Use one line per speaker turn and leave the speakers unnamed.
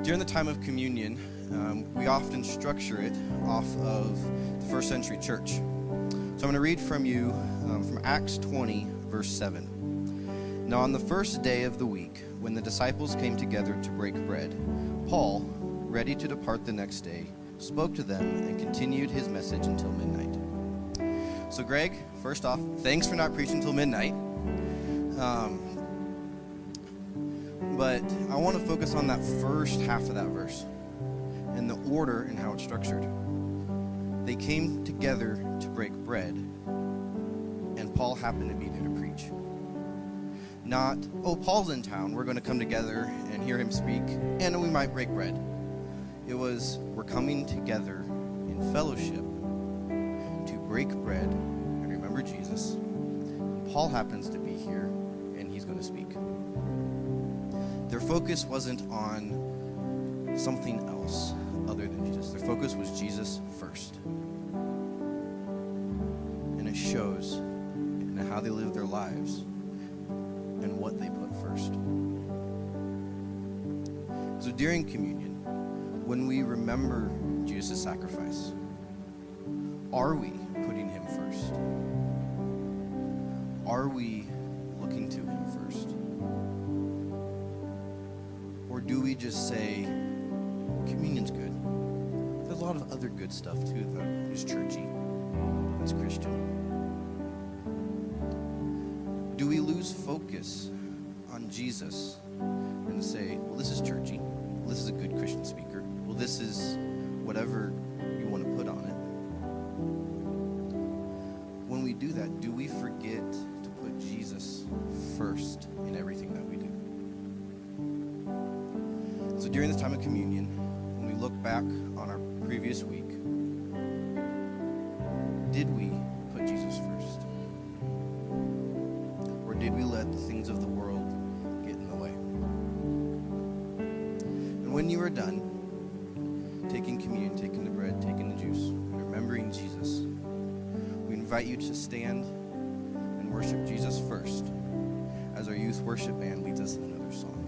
During the time of communion, we often structure it off of the first century church. So I'm going to read from you from Acts 20, verse 7. Now on the first day of the week, when the disciples came together to break bread, Paul, ready to depart the next day, spoke to them and continued his message until midnight. So Greg, first off, thanks for not preaching until midnight. But I want to focus on that first half of that verse and the order and how it's structured. They came together to break bread, and Paul happened to be there to preach. Not, oh, Paul's in town, we're going to come together and hear him speak, and we might break bread. It was, we're coming together in fellowship to break bread and remember Jesus. And Paul happens to be here, and he's going to speak. Their focus wasn't on something else other than Jesus. Their focus was Jesus first. And it shows in how they live their lives and what they put first. So during communion, when we remember Jesus' sacrifice, are we putting him first? Are we looking to him first? Or do we just say, communion's good? There's a lot of other good stuff too that is churchy, it's Christian. Do we lose focus on Jesus and say, well, this is churchy, well, this is a good Christian speaker, well, this is whatever you want to put on it? When we do that, do we forget to put Jesus first in everything that we do? So during this time of communion, when we look back on our previous week, did we put Jesus first? Or did we let the things of the world get in the way? And when you are done taking communion, taking the bread, taking the juice, and remembering Jesus, we invite you to stand and worship Jesus first as our youth worship band leads us in another song.